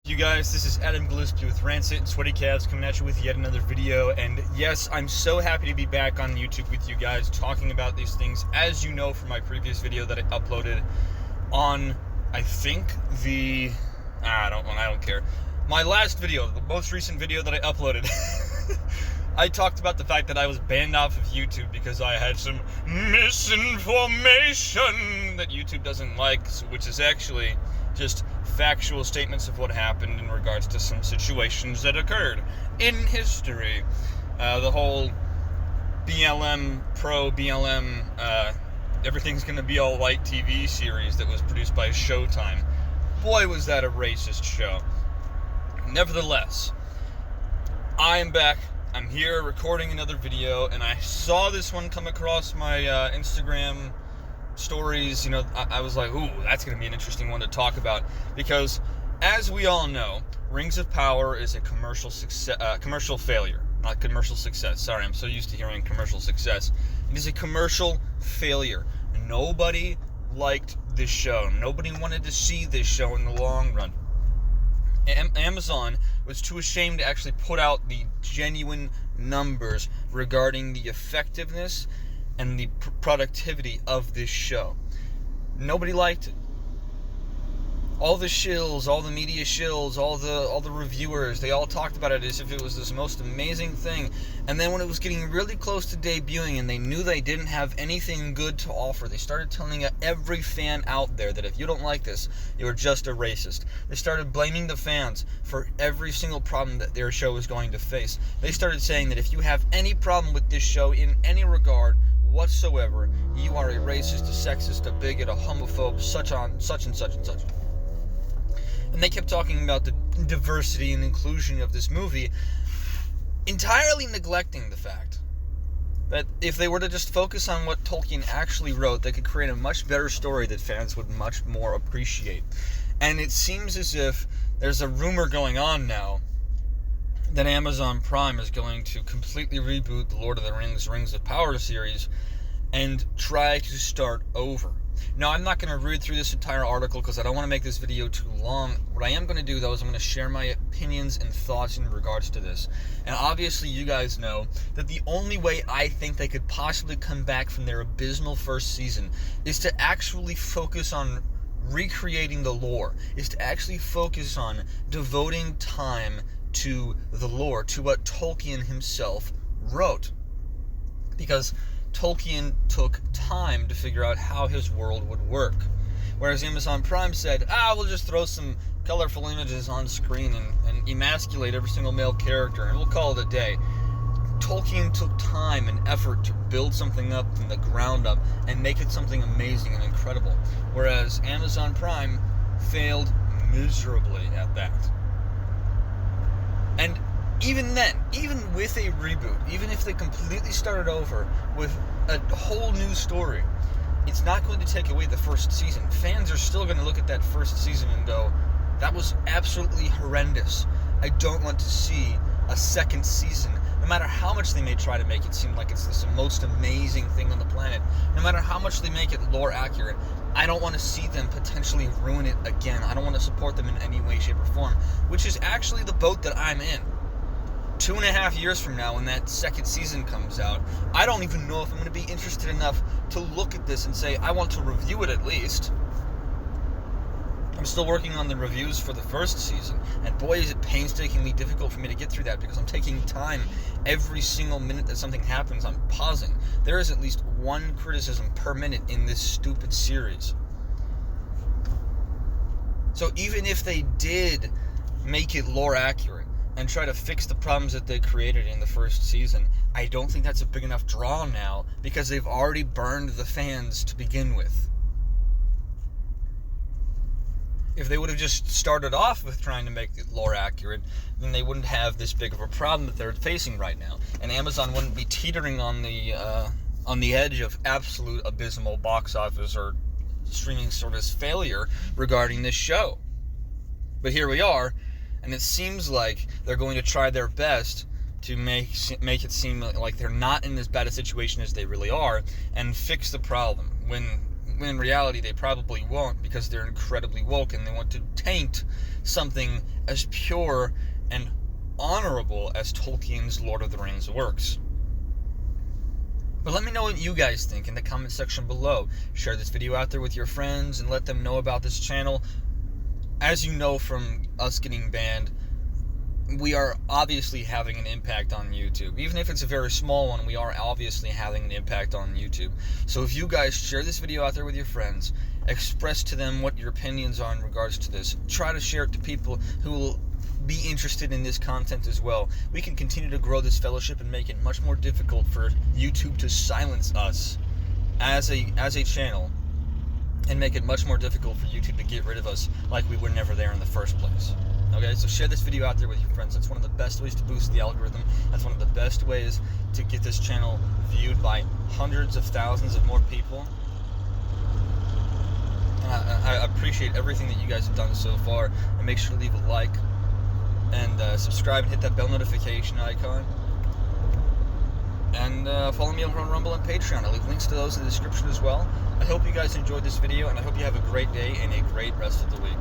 You guys, this is Adam Gillespie with Rancid and Sweaty Calves coming at you with yet another video. And yes, I'm so happy to be back on YouTube with you guys talking about these things. As you know from my previous video that I uploaded on, I think I don't care. My last video, the most recent video that I uploaded, I talked about the fact that I was banned off of YouTube because I had some misinformation that YouTube doesn't like, which is actually just factual statements of what happened in regards to some situations that occurred in history. The whole BLM, everything's gonna be all white TV series that was produced by Showtime. Boy, was that a racist show. Nevertheless, I am back. I'm here recording another video, and I saw this one come across my Instagram stories. I was like, ooh, that's going to be an interesting one to talk about, because as we all know, Rings of Power is a commercial failure, not commercial success. Sorry, I'm so used to hearing commercial success. It is a commercial failure. Nobody liked this show. Nobody wanted to see this show in the long run. Amazon was too ashamed to actually put out the genuine numbers regarding the effectiveness and the productivity of this show. Nobody liked it. All the shills, all the media shills, all the reviewers, they all talked about it as if it was this most amazing thing. And then when it was getting really close to debuting and they knew they didn't have anything good to offer, they started telling every fan out there that if you don't like this, you're just a racist. They started blaming the fans for every single problem that their show was going to face. They started saying that if you have any problem with this show in any regard whatsoever, you are a racist, a sexist, a bigot, a homophobe, such and such and such. And they kept talking about the diversity and inclusion of this movie, entirely neglecting the fact that if they were to just focus on what Tolkien actually wrote, they could create a much better story that fans would much more appreciate. And it seems as if there's a rumor going on now that Amazon Prime is going to completely reboot the Lord of the Rings, Rings of Power series and try to start over. Now, I'm not going to read through this entire article because I don't want to make this video too long. What I am going to do, though, is I'm going to share my opinions and thoughts in regards to this. And obviously, you guys know that the only way I think they could possibly come back from their abysmal first season is to actually focus on recreating the lore, is to actually focus on devoting time to the lore, to what Tolkien himself wrote. Because Tolkien took time to figure out how his world would work. Whereas Amazon Prime said, we'll just throw some colorful images on screen and emasculate every single male character, and we'll call it a day. Tolkien took time and effort to build something up from the ground up and make it something amazing and incredible. Whereas Amazon Prime failed miserably at that. And even then, even with a reboot, even if they completely started over with a whole new story, it's not going to take away the first season. Fans are still going to look at that first season and go, that was absolutely horrendous. I don't want to see a second season. No matter how much they may try to make it seem like it's this most amazing thing on the planet, no matter how much they make it lore accurate, I don't want to see them potentially ruin it again. I don't want to support them in any way, shape, or form, which is actually the boat that I'm in. 2.5 years from now, when that second season comes out, I don't even know if I'm going to be interested enough to look at this and say, I want to review it at least. I'm still working on the reviews for the first season, and boy, is it painstakingly difficult for me to get through that because I'm taking time. Every single minute that something happens, I'm pausing. There is at least one criticism per minute in this stupid series. So even if they did make it lore accurate and try to fix the problems that they created in the first season, I don't think that's a big enough draw now because they've already burned the fans to begin with. If they would have just started off with trying to make it lore accurate, then they wouldn't have this big of a problem that they're facing right now. And Amazon wouldn't be teetering on the edge of absolute abysmal box office or streaming service failure regarding this show. But here we are, and it seems like they're going to try their best to make it seem like they're not in as bad a situation as they really are and fix the problem. When when in reality they probably won't, because they're incredibly woke and they want to taint something as pure and honorable as Tolkien's Lord of the Rings works. But let me know what you guys think in the comment section below. Share this video out there with your friends and let them know about this channel. As you know from us getting banned, we are obviously having an impact on YouTube. Even if it's a very small one, we are obviously having an impact on YouTube. So if you guys share this video out there with your friends, express to them what your opinions are in regards to this. Try to share it to people who will be interested in this content as well. We can continue to grow this fellowship and make it much more difficult for YouTube to silence us as a channel, and make it much more difficult for YouTube to get rid of us like we were never there in the first place. Okay, so share this video out there with your friends. That's one of the best ways to boost the algorithm. That's one of the best ways to get this channel viewed by hundreds of thousands of more people. And I appreciate everything that you guys have done so far. And make sure to leave a like and subscribe and hit that bell notification icon. And follow me over on Rumble and Patreon. I'll leave links to those in the description as well. I hope you guys enjoyed this video, and I hope you have a great day and a great rest of the week.